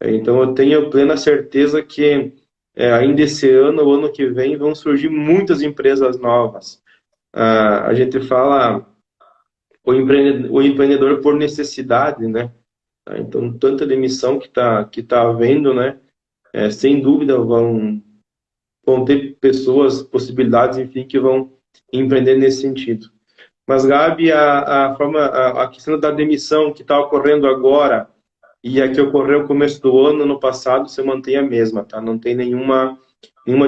Então eu tenho plena certeza que ainda esse ano, o ano que vem, vão surgir muitas empresas novas. A gente fala o empreendedor por necessidade, né? Então, tanta demissão que tá havendo, né? Sem dúvida vão ter pessoas, possibilidades, enfim, que vão empreender nesse sentido. Mas, Gabi, a questão da demissão que está ocorrendo agora e a que ocorreu no começo do ano passado, se mantém a mesma, tá? Não tem nenhuma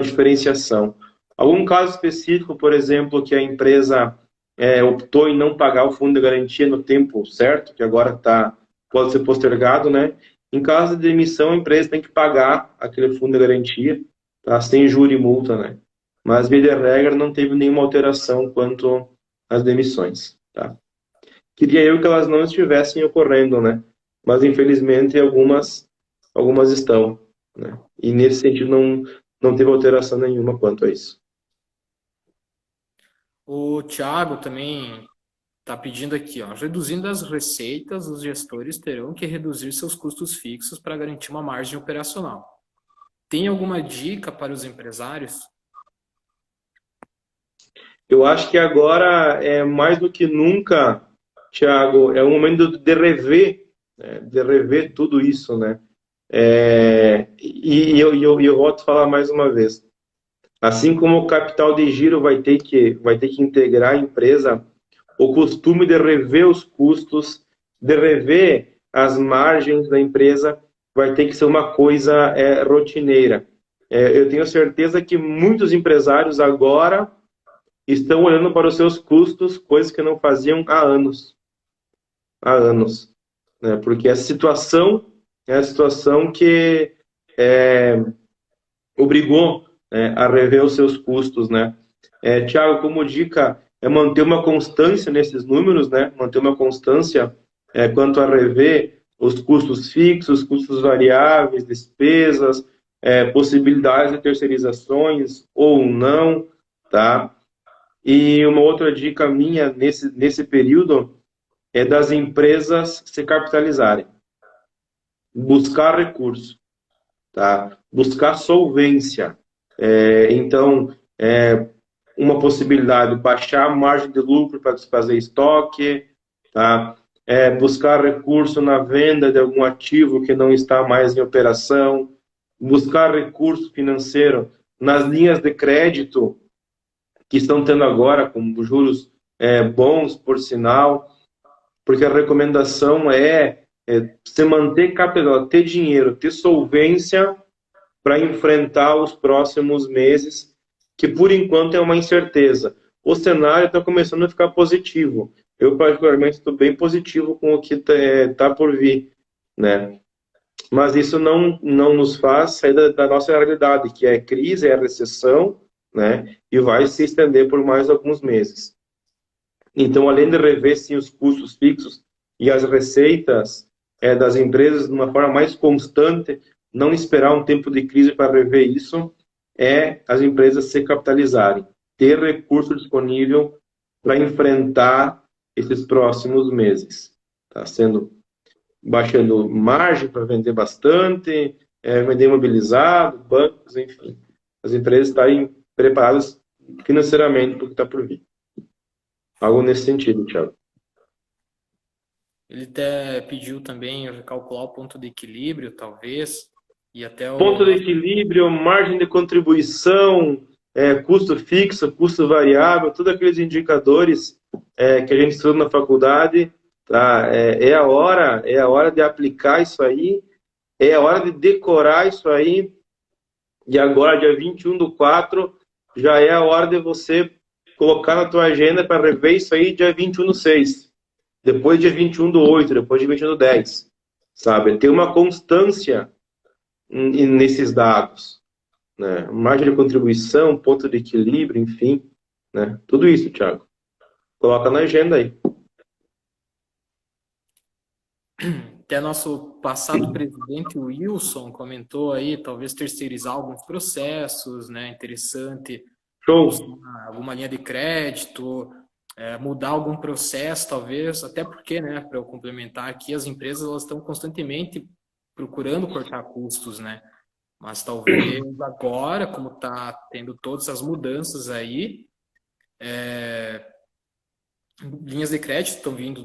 diferenciação. Algum caso específico, por exemplo, que a empresa optou em não pagar o fundo de garantia no tempo certo, que agora pode ser postergado, né? Em caso de demissão, a empresa tem que pagar aquele fundo de garantia, tá? Sem juro e multa, né? Mas, via de regra, não teve nenhuma alteração quanto às demissões, tá? Queria eu que elas não estivessem ocorrendo, né? Mas, infelizmente, algumas estão, né? E, nesse sentido, não teve alteração nenhuma quanto a isso. O Thiago também está pedindo aqui, ó, reduzindo as receitas, os gestores terão que reduzir seus custos fixos para garantir uma margem operacional. Tem alguma dica para os empresários? Eu acho que agora, mais do que nunca, Thiago, é o momento de rever tudo isso, né? E eu volto a falar mais uma vez. Assim como o capital de giro vai ter que integrar a empresa, o costume de rever os custos, de rever as margens da empresa, vai ter que ser uma coisa rotineira. Eu tenho certeza que muitos empresários agora estão olhando para os seus custos, coisas que não faziam há anos. Né? Porque a situação é a situação que obrigou, né, a rever os seus custos, né? Tiago, como dica, é manter uma constância nesses números, né? Manter uma constância quanto a rever os custos fixos, custos variáveis, despesas, possibilidades de terceirizações ou não, tá? E uma outra dica minha nesse período é das empresas se capitalizarem, buscar recurso, tá? Buscar solvência. Então, uma possibilidade, baixar a margem de lucro para desfazer estoque, tá? Buscar recurso na venda de algum ativo que não está mais em operação, buscar recurso financeiro nas linhas de crédito que estão tendo agora, com juros bons, por sinal, porque a recomendação é se manter capital, ter dinheiro, ter solvência para enfrentar os próximos meses, que por enquanto é uma incerteza. O cenário está começando a ficar positivo. Eu, particularmente, estou bem positivo com o que está por vir, né? Mas isso não nos faz sair da nossa realidade, que é crise, é recessão, né? E vai se estender por mais alguns meses. Então, além de rever, sim, os custos fixos e as receitas das empresas de uma forma mais constante, não esperar um tempo de crise para rever isso, as empresas se capitalizarem, ter recurso disponível para enfrentar esses próximos meses. Tá baixando margem para vender bastante, vender imobilizado, bancos, enfim. As empresas estarem preparadas financeiramente para o que está por vir. Algo nesse sentido, Thiago. Ele até pediu também recalcular o ponto de equilíbrio, talvez, e até o... Ponto de equilíbrio, margem de contribuição, custo fixo, custo variável, todos aqueles indicadores que a gente estuda na faculdade, tá? É a hora de aplicar isso aí, é a hora de decorar isso aí, e agora, dia 21/4, já é a hora de você colocar na tua agenda para rever isso aí dia 21/6, depois dia 21/8, depois dia 21/10, sabe? Ter uma constância nesses dados, né? Margem de contribuição, ponto de equilíbrio, enfim, né? Tudo isso, Thiago. Coloca na agenda aí. Até nosso passado presidente Wilson comentou aí, talvez terceirizar alguns processos, né? Interessante. Show. Alguma linha de crédito, mudar algum processo, talvez, até porque, né? Para eu complementar aqui, as empresas elas estão constantemente procurando cortar custos, né? Mas talvez agora, como está tendo todas as mudanças aí, linhas de crédito estão vindo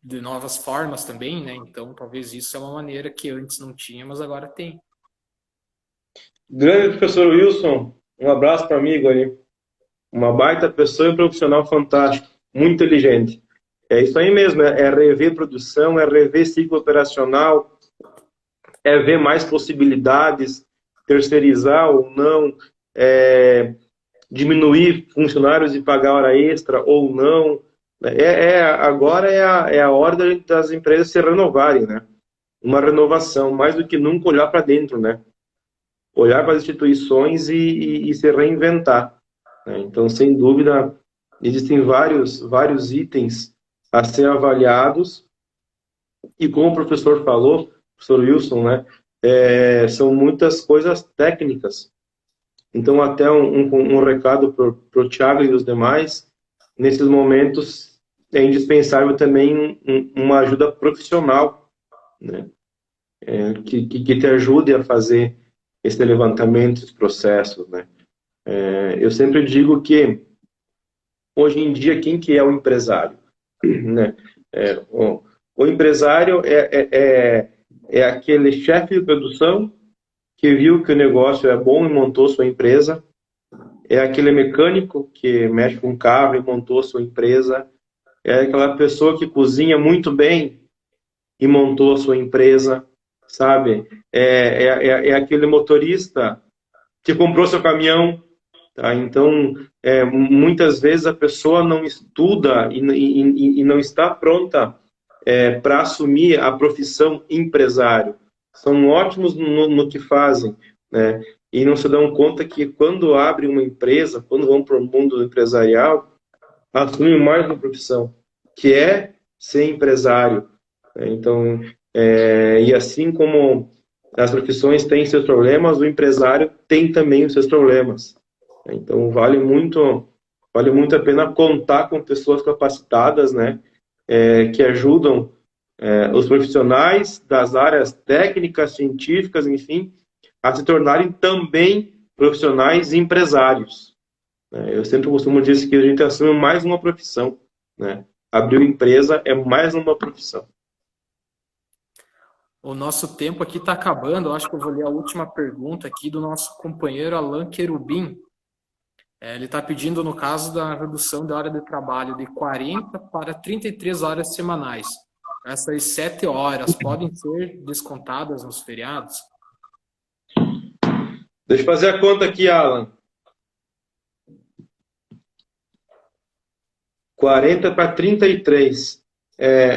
de novas formas também, né? Então, talvez isso é uma maneira que antes não tinha, mas agora tem. Grande professor Wilson, um abraço para amigo aí. Uma baita pessoa e profissional fantástico, muito inteligente. É isso aí mesmo, é rever produção, é rever ciclo operacional, é ver mais possibilidades, terceirizar ou não, diminuir funcionários e pagar hora extra ou não. Agora é a hora das empresas se renovarem, né? Uma renovação, mais do que nunca olhar para dentro, né? Olhar para as instituições e se reinventar, né? Então, sem dúvida, existem vários itens a ser avaliados e, como o professor falou, professor Wilson, né? São muitas coisas técnicas. Então, até um recado para o Thiago e os demais, nesses momentos é indispensável também uma ajuda profissional, né? Que te ajude a fazer esse levantamento, esses processos, né? Eu sempre digo que hoje em dia quem que é o empresário, né? O empresário é aquele chefe de produção que viu que o negócio é bom e montou sua empresa, é aquele mecânico que mexe com carro e montou sua empresa, é aquela pessoa que cozinha muito bem e montou a sua empresa, sabe? É aquele motorista que comprou seu caminhão, tá? Então, muitas vezes a pessoa não estuda e não está pronta para assumir a profissão empresário, são ótimos no que fazem, né? E não se dão conta que quando abrem uma empresa, quando vão para o mundo empresarial, assumem mais uma profissão, que é ser empresário, né? Então, e assim como as profissões têm seus problemas, o empresário tem também os seus problemas. Então, vale muito a pena contar com pessoas capacitadas, né? Que ajudam os profissionais das áreas técnicas, científicas, enfim, a se tornarem também profissionais e empresários. Eu sempre costumo dizer que a gente assume mais uma profissão, né? Abrir empresa é mais uma profissão. O nosso tempo aqui está acabando. Eu acho que eu vou ler a última pergunta aqui do nosso companheiro Alan Querubim. Ele está pedindo, no caso da redução da hora de trabalho de 40 para 33 horas semanais. Essas 7 horas podem ser descontadas nos feriados? Deixa eu fazer a conta aqui, Alan. 40 para 33.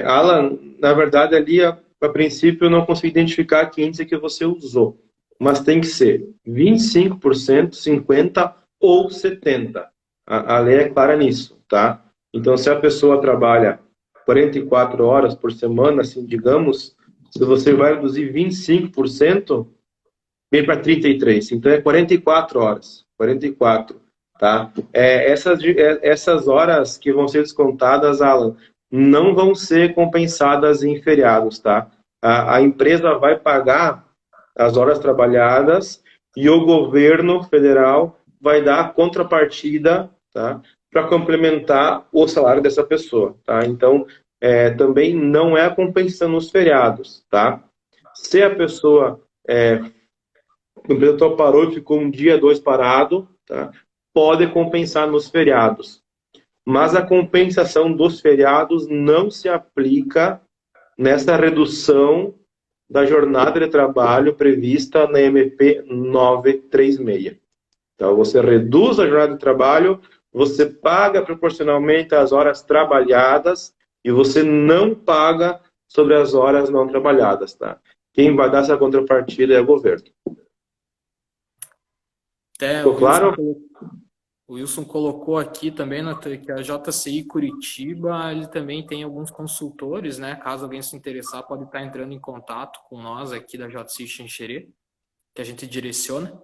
Alan, na verdade, ali, a princípio, eu não consigo identificar que índice que você usou. Mas tem que ser 25%, 50% ou 70%. A lei é clara nisso, tá? Então, se a pessoa trabalha 44 horas por semana, assim, digamos, se você vai reduzir 25%, vem para 33%. Então, é 44 horas. 44, tá? Essas horas que vão ser descontadas, Alan, não vão ser compensadas em feriados, tá? A empresa vai pagar as horas trabalhadas e o governo federal vai dar a contrapartida, tá? Para complementar o salário dessa pessoa, tá? Então, também não é a compensação nos feriados, tá? Se a pessoa, o empreendedor parou e ficou um dia, dois parado, tá? Pode compensar nos feriados. Mas a compensação dos feriados não se aplica nessa redução da jornada de trabalho prevista na MP 936. Então, você reduz a jornada de trabalho, você paga proporcionalmente as horas trabalhadas e você não paga sobre as horas não trabalhadas, tá? Quem vai dar essa contrapartida é o governo. Ficou claro? O Wilson colocou aqui também que a JCI Curitiba, ele também tem alguns consultores, né? Caso alguém se interessar, pode estar entrando em contato com nós aqui da JCI Xanxerê, que a gente direciona.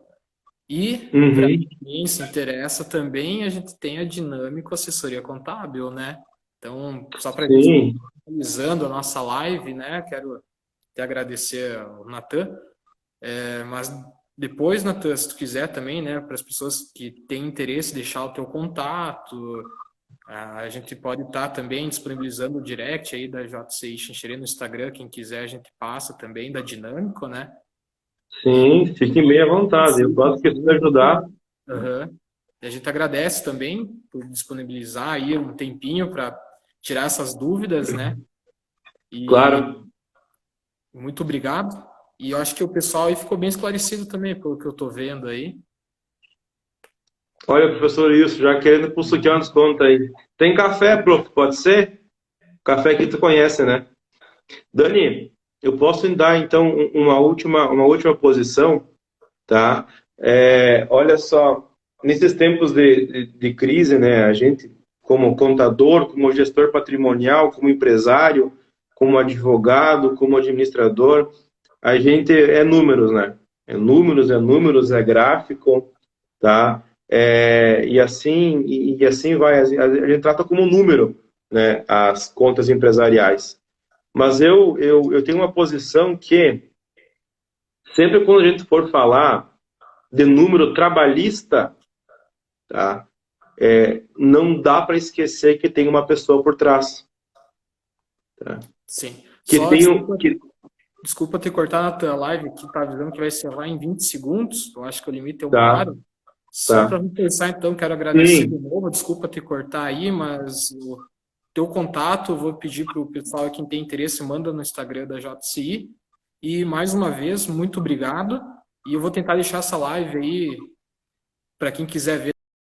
E, para quem se interessa também, a gente tem a Dinâmico Assessoria Contábil, né? Então, só para finalizando a nossa live, né? Quero te agradecer ao Natan, mas depois, Natan, se tu quiser também, né, para as pessoas que têm interesse, deixar o teu contato, a gente pode estar também disponibilizando o direct aí da JCI Xanxerê no Instagram, quem quiser a gente passa também, da Dinâmico, né? Sim, fiquem bem à vontade, eu gosto que isso ajudar. E a gente agradece também por disponibilizar aí um tempinho para tirar essas dúvidas, né? E claro. Muito obrigado. E eu acho que o pessoal aí ficou bem esclarecido também, pelo que eu estou vendo aí. Olha, professor Wilson, já querendo pulsuquear um desconto aí. Tem café, prof? Pode ser? Café que tu conhece, né? Dani, eu posso dar, então, uma última posição, tá? Olha só, nesses tempos de crise, né, a gente, como contador, como gestor patrimonial, como empresário, como advogado, como administrador, a gente é números, né? É números, é gráfico, tá? E assim vai. A gente trata como número, né, as contas empresariais. Mas eu tenho uma posição que, sempre quando a gente for falar de número trabalhista, tá, não dá para esquecer que tem uma pessoa por trás. Tá? Sim. Desculpa ter cortado na tua live, que está avisando que vai ser lá em 20 segundos. Eu acho que o limite é 1 hora. Só para pensar, então, quero agradecer de novo. Desculpa te cortar aí, mas o teu contato, eu vou pedir para o pessoal que tem interesse, manda no Instagram da JCI. E, mais uma vez, muito obrigado. E eu vou tentar deixar essa live aí para quem quiser ver.